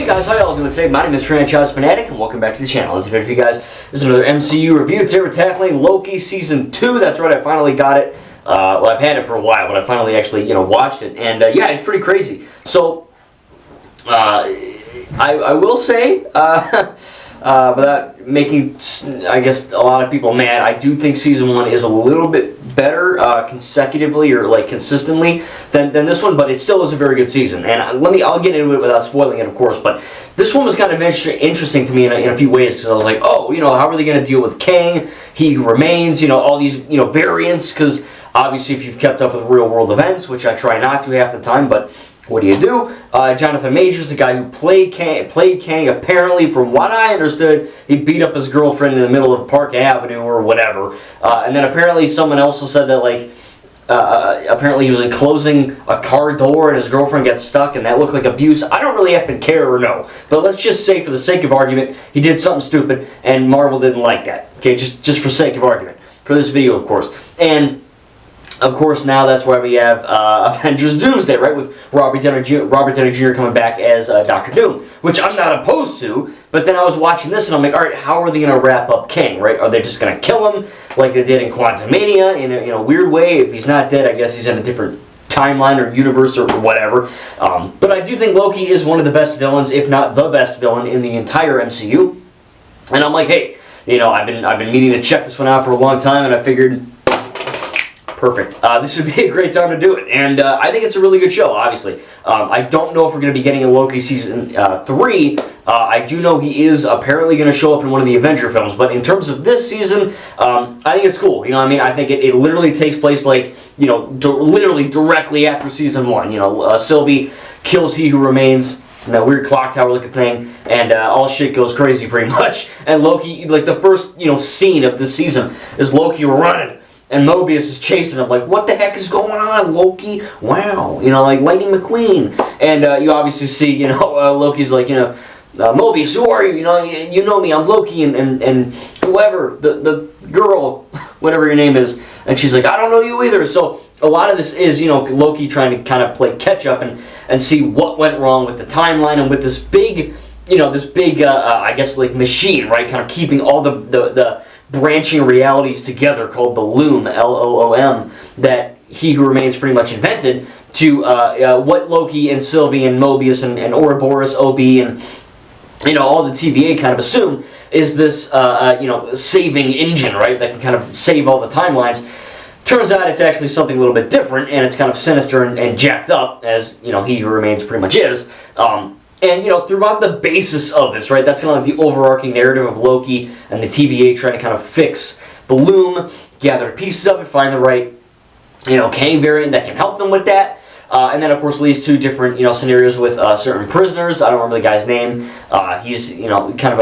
Hey guys, how y'all doing today? My name is Franchise Fanatic and welcome back to the channel. And today for you guys is another MCU review. Today we're tackling Loki Season 2. That's right, I finally got it. Well, I've had it for a while, but I finally actually, watched it. And yeah, it's pretty crazy. So, I will say, without making, I guess, a lot of people mad, I do think Season 1 is a little bit better consecutively or like consistently than this one, but it still is a very good season. And I'll get into it without spoiling it, of course, but this one was kind of interesting to me in a few ways, because I was like, oh, how are they going to deal with Kang, He Who Remains, all these, variants, because obviously if you've kept up with real world events, which I try not to half the time, but what do you do? Jonathan Majors, the guy who played Kang, apparently, from what I understood, he beat up his girlfriend in the middle of Park Avenue or whatever. And then apparently someone also said that, apparently he was closing a car door and his girlfriend got stuck and that looked like abuse. I don't really have to care or know. But let's just say, for the sake of argument, he did something stupid and Marvel didn't like that. Okay, just for sake of argument. For this video, of course. And of course, now that's why we have Avengers Doomsday, right? With Robert Downey Jr. coming back as Dr. Doom, which I'm not opposed to. But then I was watching this and I'm like, all right, how are they going to wrap up Kang, right? Are they just going to kill him like they did in Quantumania in a weird way? If he's not dead, I guess he's in a different timeline or universe or whatever. But I do think Loki is one of the best villains, if not the best villain in the entire MCU. And I'm like, hey, I've been meaning to check this one out for a long time, and I figured, perfect. This would be a great time to do it, and I think it's a really good show, obviously. I don't know if we're going to be getting a Loki Season 3. I do know he is apparently going to show up in one of the Avenger films, but in terms of this season, I think it's cool. I think it literally takes place, literally directly after Season 1. Sylvie kills He Who Remains in that weird clock tower looking thing, and all shit goes crazy pretty much. And Loki, the first, scene of this season is Loki running. And Mobius is chasing him, like, what the heck is going on, Loki? Wow. Like Lightning McQueen. And you obviously see, Loki's like, Mobius, who are you? You know me, I'm Loki, and whoever, the girl, whatever your name is, and she's like, I don't know you either. So a lot of this is, Loki trying to kind of play catch up and see what went wrong with the timeline and with this big, I guess, machine, right? Kind of keeping all the branching realities together, called the Loom, L-O-O-M, that He Who Remains pretty much invented, to what Loki and Sylvie and Mobius and Ouroboros, OB, and all the TVA kind of assume is this saving engine, right, that can kind of save all the timelines. Turns out it's actually something a little bit different, and it's kind of sinister and jacked up, as He Who Remains pretty much is. And, throughout the basis of this, right, that's kind of like the overarching narrative of Loki and the TVA trying to kind of fix the Loom, gather pieces of it, find the right, Kang variant that can help them with that. And then, of course, leads to different, scenarios with certain prisoners. I don't remember the guy's name. He's, kind of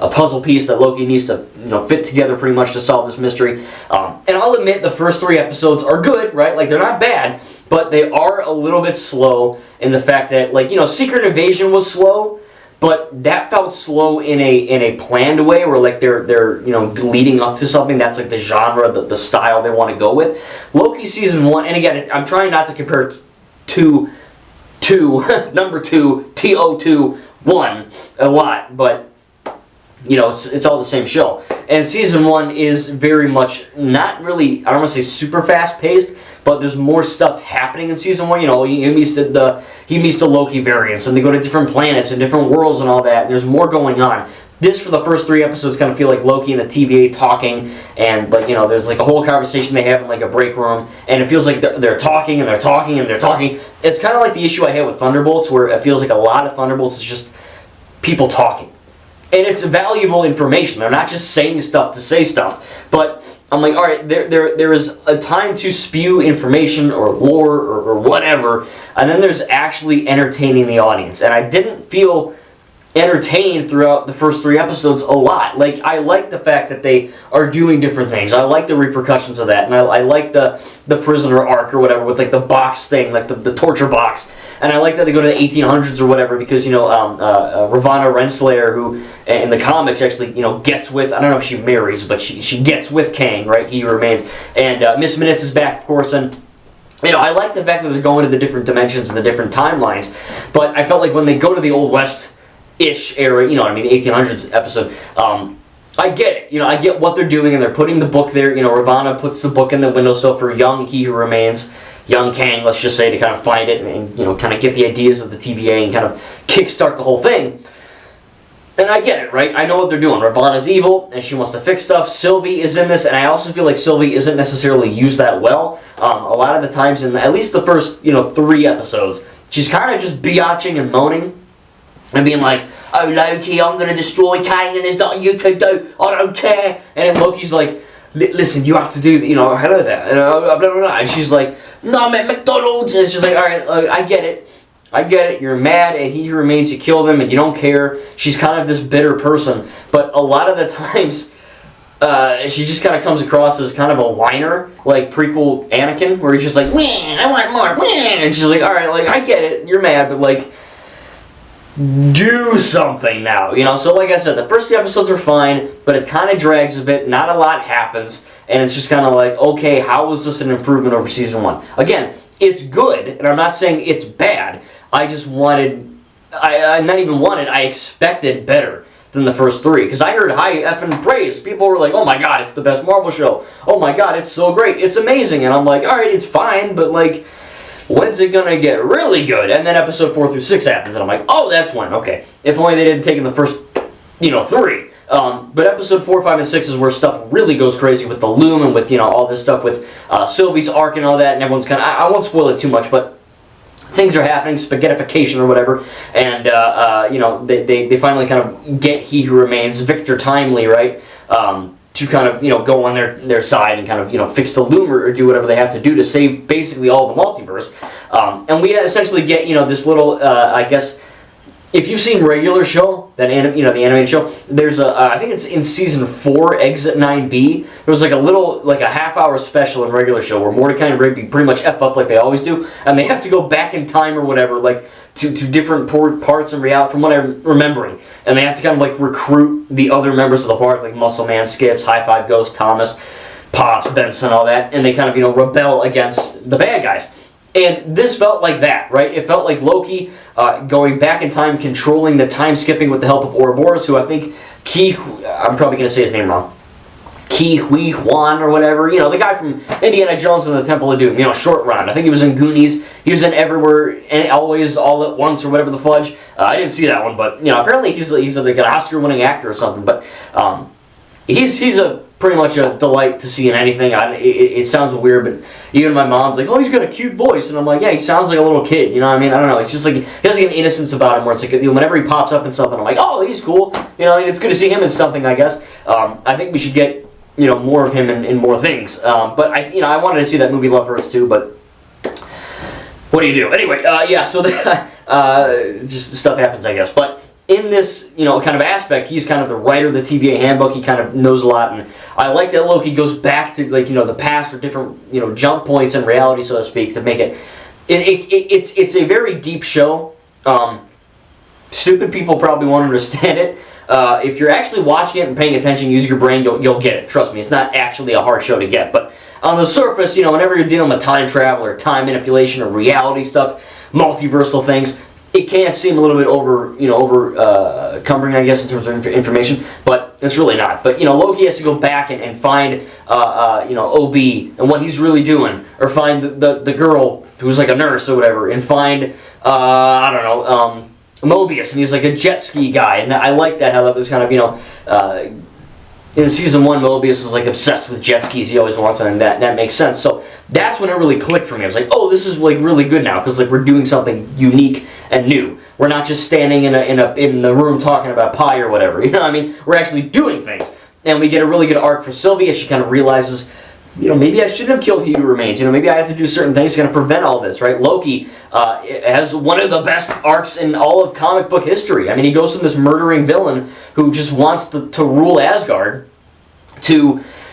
a puzzle piece that Loki needs to, fit together pretty much to solve this mystery. And I'll admit the first 3 episodes are good, right? They're not bad, but they are a little bit slow in the fact that, Secret Invasion was slow, but that felt slow in a planned way, where they're leading up to something. That's the genre, the style they want to go with. Loki Season 1, and again, I'm trying not to compare to number 2, TO2-1 a lot, but it's all the same show. And Season 1 is very much not really, I don't want to say super fast paced, but there's more stuff happening in Season 1. He meets the Loki variants, and they go to different planets and different worlds and all that. There's more going on. This, for the first 3 episodes, kind of feel like Loki and the TVA talking, and there's a whole conversation they have in a break room, and it feels like they're talking and they're talking and they're talking. It's kind of like the issue I had with Thunderbolts, where it feels like a lot of Thunderbolts is just people talking. And it's valuable information. They're not just saying stuff to say stuff. But I'm like, all right, there is a time to spew information or lore or whatever, and then there's actually entertaining the audience. And I didn't feel entertained throughout the first 3 episodes a lot. I like the fact that they are doing different things. I like the repercussions of that, and I like the prisoner arc or whatever with the box thing, the torture box. And I like that they go to the 1800s or whatever, because Ravonna Renslayer, who in the comics actually gets with, I don't know if she marries, but she gets with Kang, right? He Remains, and Miss Minutes is back, of course, and I like the fact that they're going to the different dimensions and the different timelines. But I felt like when they go to the Old West ish era, you know what I mean, 1800s episode. I get it, you know, I get what they're doing, and they're putting the book there. You know, Ravonna puts the book in the windowsill for young He Who Remains, young Kang, let's just say, to kind of find it and you know, kind of get the ideas of the TVA and kind of kickstart the whole thing. And I get it, right? I know what they're doing. Ravonna's evil, and she wants to fix stuff. Sylvie is in this, and I also feel like Sylvie isn't necessarily used that well. A lot of the times, in at least the first, you know, 3 episodes, she's kind of just biatching and moaning and being like, "Oh, Loki, I'm going to destroy Kang, and there's nothing you can do. I don't care." And then Loki's like, "Listen, you have to do, you know, hello there." And, blah, blah, blah. And she's like, "No, I'm at McDonald's." And it's just like, all right, I get it. I get it, you're mad, and He Who Remains, you kill them, and you don't care. She's kind of this bitter person, but a lot of the times, she just kind of comes across as kind of a whiner, like prequel Anakin, where he's just like, "Man, I want more, man," and she's like, alright, like, I get it, you're mad, but like, do something now, you know? So like I said, the first 2 episodes are fine, but it kind of drags a bit, not a lot happens, and it's just kind of like, okay, how was this an improvement over season 1? Again, it's good, and I'm not saying it's bad. I just wanted, I not even wanted, I expected better than the first 3. Because I heard high effing praise. People were like, "Oh my god, it's the best Marvel show. Oh my god, it's so great. It's amazing." And I'm like, alright, it's fine, but like, when's it gonna get really good? And then episode 4 through 6 happens, and I'm like, oh, that's when, okay. If only they didn't take in the first, you know, 3. But episode 4, 5, and 6 is where stuff really goes crazy with the Loom and with, you know, all this stuff with Sylvie's arc and all that, and everyone's kind of, I won't spoil it too much, but things are happening, spaghettification or whatever, and, you know, they finally kind of get He Who Remains, Victor Timely, right, to kind of, you know, go on their side and kind of, you know, fix the Loom or do whatever they have to do to save basically all the multiverse. And we essentially get, you know, this little, I guess, if you've seen regular show, the animated show, there's a, I think it's in season 4, Exit 9B, there was like a little, like a half-hour special in regular show where Mordecai and Rigby pretty much F up like they always do, and they have to go back in time or whatever, like, to different parts and reality, from what I'm remembering, and they have to kind of, like, recruit the other members of the park, like Muscle Man, Skips, High Five Ghost, Thomas, Pops, Benson, all that, and they kind of, you know, rebel against the bad guys. And this felt like that, right? It felt like Loki going back in time, controlling the time skipping with the help of Ouroboros, who I think I'm probably going to say his name wrong, Ki Hui Huan or whatever, you know, the guy from Indiana Jones and the Temple of Doom, you know, short run. I think he was in Goonies, he was in Everywhere and Always All at Once or whatever the fudge. I didn't see that one, but, you know, apparently he's like an Oscar-winning actor or something, but he's a pretty much a delight to see in anything. It sounds weird, but even my mom's like, "Oh, he's got a cute voice," and I'm like, "Yeah, he sounds like a little kid." You know what I mean? I don't know. It's just like, he has like an innocence about him where it's like, whenever he pops up and stuff, and I'm like, "Oh, he's cool." You know, and it's good to see him in something, I guess. I think we should get, you know, more of him in more things. But I wanted to see that movie Love Hurts too, but what do you do? Anyway, yeah. So just stuff happens, I guess. But in this, you know, kind of aspect, he's kind of the writer of the TVA handbook. He kind of knows a lot, and I like that Loki goes back to, like, you know, the past or different, you know, jump points in reality, so to speak, to make it. It's a very deep show. Stupid people probably won't understand it. If you're actually watching it and paying attention, use your brain, you'll get it. Trust me, it's not actually a hard show to get. But on the surface, you know, whenever you're dealing with time travel or time manipulation or reality stuff, multiversal things, it can seem a little bit cumbering, I guess, in terms of information, but it's really not. But, you know, Loki has to go back and find, you know, OB and what he's really doing, or find the girl who's like a nurse or whatever, and find, I don't know, Mobius, and he's like a jet ski guy, and I like that, how that was kind of, you know, in season 1, Mobius is like obsessed with jet skis. He always wants one, and that makes sense. So that's when it really clicked for me. I was like, oh, this is like really good now, because like we're doing something unique and new. We're not just standing in the room talking about pie or whatever. You know what I mean? We're actually doing things, and we get a really good arc for Sylvie as she kind of realizes, you know, maybe I shouldn't have killed He Who Remains. You know, maybe I have to do certain things to kind of prevent all this, right? Loki has one of the best arcs in all of comic book history. I mean, he goes from this murdering villain who just wants to rule Asgard to,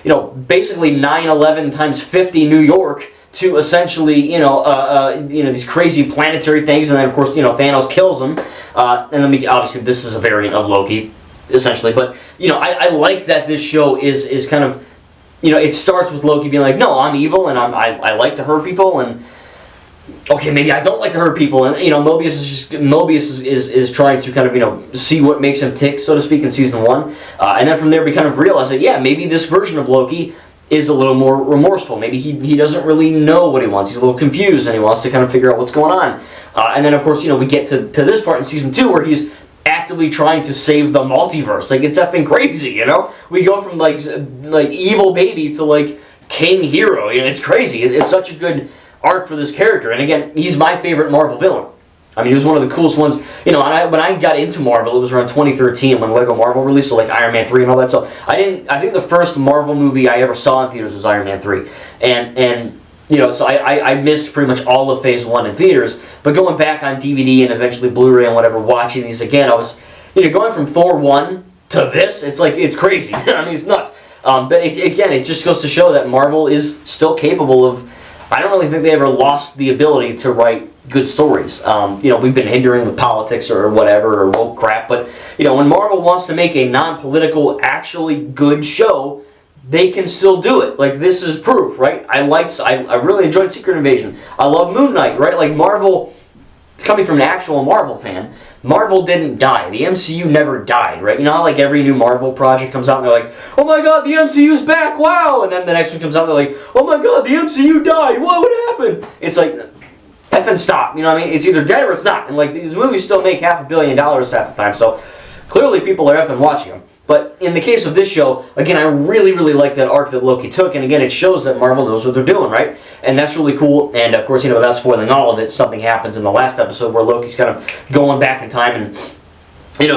you know, basically 9/11 times 50 New York, to essentially, you know, these crazy planetary things, and then of course, you know, Thanos kills him, and then obviously this is a variant of Loki, essentially. But you know, I like that this show is kind of, you know, it starts with Loki being like, no, I'm evil, and I like to hurt people, and okay, maybe I don't like to hurt people, and Mobius is trying to kind of see what makes him tick, so to speak, in season 1, and then from there we kind of realize that yeah, maybe this version of Loki is a little more remorseful. Maybe he doesn't really know what he wants. He's a little confused, and he wants to kind of figure out what's going on. And then of course we get to this part in season 2 where he's actively trying to save the multiverse. Like, it's effing crazy, We go from like evil baby to like king hero. It's crazy. It's such a good arc for this character. And again, he's my favorite Marvel villain. I mean, he was one of the coolest ones. When I got into Marvel, it was around 2013 when Lego Marvel released, so like Iron Man 3 and all that. So I think the first Marvel movie I ever saw in theaters was Iron Man 3. And so I missed pretty much all of Phase 1 in theaters. But going back on DVD and eventually Blu-ray and whatever, watching these again, I was, going from Thor 1 to this, it's crazy. I mean, it's nuts. But again, it just goes to show that Marvel is still capable of, I don't really think they ever lost the ability to write good stories. We've been hindering with politics or whatever, or woke crap, but, when Marvel wants to make a non-political, actually good show, they can still do it. Like, this is proof, right? I really enjoyed Secret Invasion. I love Moon Knight, right? Like, Marvel, it's coming from an actual Marvel fan, Marvel didn't die. The MCU never died, right? You know how like every new Marvel project comes out and they're like, oh my god, the MCU's back, wow! And then the next one comes out and they're like, oh my god, the MCU died, what happened? It's like, effing stop, you know what I mean? It's either dead or it's not. And like, these movies still make $500 million half the time, so clearly people are effing watching them. But in the case of this show, again, I really, really like that arc that Loki took, and again, it shows that Marvel knows what they're doing, right? And that's really cool, and of course, without spoiling all of it, something happens in the last episode where Loki's kind of going back in time and,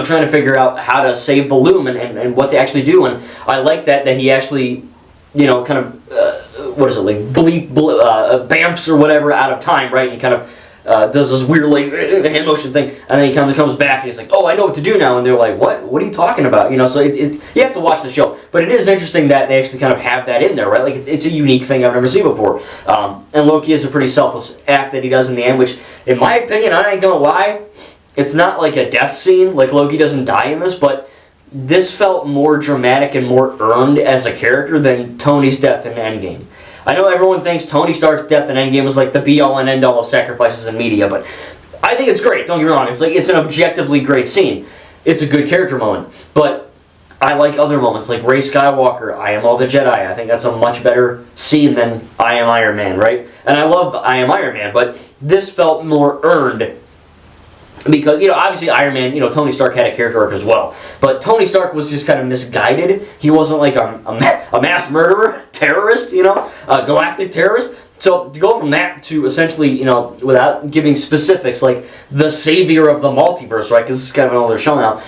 trying to figure out how to save the Loom and what to actually do, and I like that he actually, kind of, what is it, like, bamps or whatever out of time, right? And kind of does this weird like hand motion thing, and then he comes back and he's like, "Oh, I know what to do now." And they're like, "What? What are you talking about?" So you have to watch the show, but it is interesting that they actually kind of have that in there, right? Like it's a unique thing I've never seen before. And Loki is a pretty selfless act that he does in the end, which, in my opinion, I ain't gonna lie, it's not like a death scene. Like Loki doesn't die in this, but this felt more dramatic and more earned as a character than Tony's death in Endgame. I know everyone thinks Tony Stark's death in Endgame was like the be-all and end-all of sacrifices in media, but I think it's great, don't get me wrong. It's an objectively great scene. It's a good character moment. But I like other moments, like Rey Skywalker, I Am All the Jedi. I think that's a much better scene than I Am Iron Man, right? And I love I Am Iron Man, but this felt more earned. Because, obviously Iron Man, Tony Stark had a character arc as well. But Tony Stark was just kind of misguided. He wasn't like a mass murderer, terrorist, a galactic terrorist. So to go from that to essentially, without giving specifics, like the savior of the multiverse, right? Because this is kind of another show now.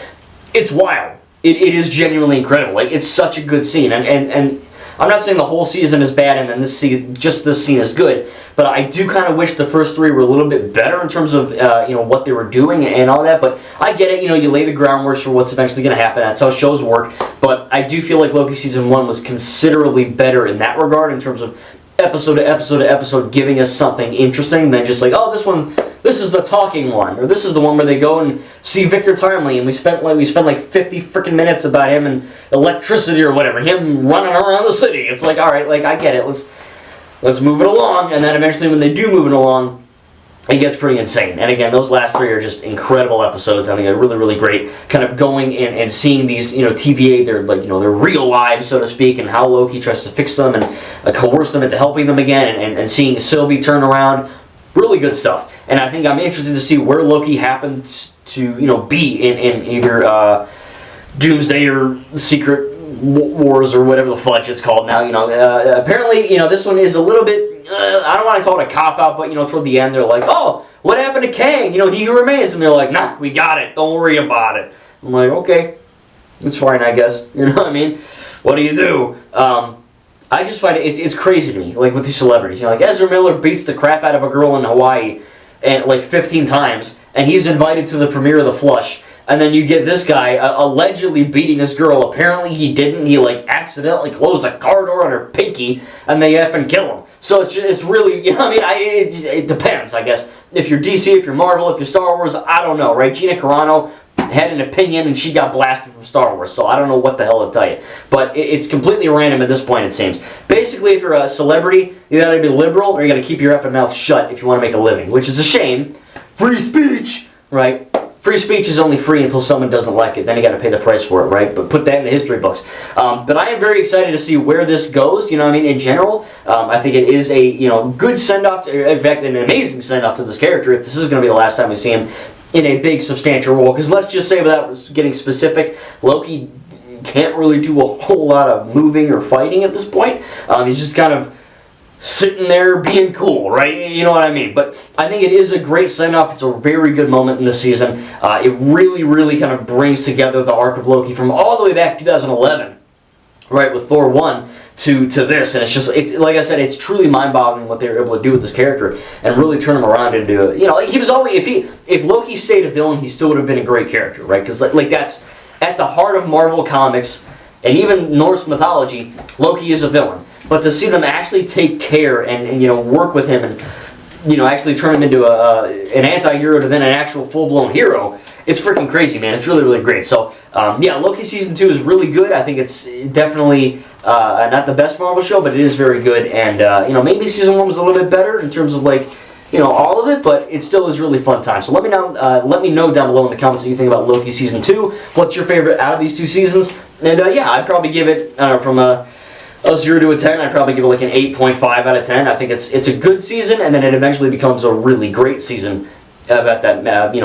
It's wild. It is genuinely incredible. Like, it's such a good scene. And I'm not saying the whole season is bad and then this scene is good, but I do kind of wish the first three were a little bit better in terms of what they were doing and all that. But I get it, you lay the groundwork for what's eventually going to happen. That's how shows work. But I do feel like Loki season 1 was considerably better in that regard in terms of episode to episode to episode giving us something interesting than just like, oh, this is the talking one, or this is the one where they go and see Victor Timely, and we spent like 50 freaking minutes about him and electricity or whatever, him running around the city. It's like, all right, like I get it, let's move it along, and then eventually when they do move it along, it gets pretty insane. And again, those last three are just incredible episodes. I think they're really, really great. Kind of going and seeing these, TVA, their their real lives, so to speak, and how Loki tries to fix them and coerce them into helping them again, and seeing Sylvie turn around. Really good stuff. And I think I'm interested to see where Loki happens to, be in either Doomsday or Secret Wars or whatever the fudge it's called now. Apparently, this one is a little bit, I don't want to call it a cop-out, but, toward the end they're like, oh, what happened to Kang? He who remains. And they're like, nah, we got it. Don't worry about it. I'm like, okay, it's fine, I guess. You know what I mean? What do you do? I just find it's crazy to me, like with these celebrities. Like Ezra Miller beats the crap out of a girl in Hawaii and like 15 times, and he's invited to the premiere of The Flush. And then you get this guy allegedly beating this girl. Apparently he didn't. He like accidentally closed a car door on her pinky, and they effing kill him. So it's really, it depends, I guess. If you're DC, if you're Marvel, if you're Star Wars, I don't know, right? Gina Carano, had an opinion and she got blasted from Star Wars, so I don't know what the hell to tell you. But it's completely random at this point, it seems. Basically, if you're a celebrity, you gotta be liberal or you gotta keep your effing mouth shut if you want to make a living, which is a shame. Free speech, right? Free speech is only free until someone doesn't like it. Then you got to pay the price for it, right? But put that in the history books. But I am very excited to see where this goes. You know what I mean? In general, I think it is a good send-off. In fact, an amazing send-off to this character. If this is going to be the last time we see him in a big, substantial role, because let's just say, without getting specific, Loki can't really do a whole lot of moving or fighting at this point. He's just kind of sitting there being cool, right? You know what I mean? But I think it is a great send-off. It's a very good moment in the season. It really, really kind of brings together the arc of Loki from all the way back to 2011, right, with Thor 1 to this. And it's like I said, it's truly mind-boggling what they were able to do with this character and really turn him around into, he was always, if Loki stayed a villain, he still would have been a great character, right? Because like that's at the heart of Marvel Comics and even Norse mythology. Loki is a villain. But to see them actually take care and work with him and actually turn him into an anti-hero to then an actual full-blown hero, it's freaking crazy, man. It's really, really great. So Loki season 2 is really good. I think it's definitely not the best Marvel show, but it is very good. And maybe season 1 was a little bit better in terms of all of it, but it still is really fun time. So let me know down below in the comments what you think about Loki season 2. What's your favorite out of these 2 seasons? And I'd probably give it from a 0 to a 10, I'd probably give it like an 8.5 out of 10. I think it's a good season, and then it eventually becomes a really great season about that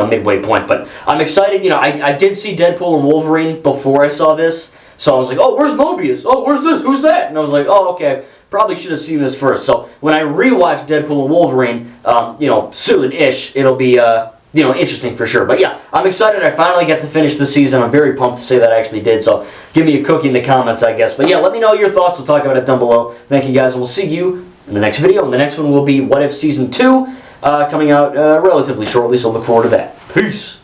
midway point. But I'm excited. I did see Deadpool and Wolverine before I saw this, so I was like, oh, where's Mobius? Oh, where's this? Who's that? And I was like, oh, okay, probably should have seen this first. So when I rewatch Deadpool and Wolverine, soon-ish, it'll be interesting for sure. But yeah, I'm excited. I finally get to finish the season. I'm very pumped to say that I actually did. So give me a cookie in the comments, I guess. But yeah, let me know your thoughts. We'll talk about it down below. Thank you guys, and we'll see you in the next video. And the next one will be What If Season 2 coming out relatively shortly, so look forward to that. Peace!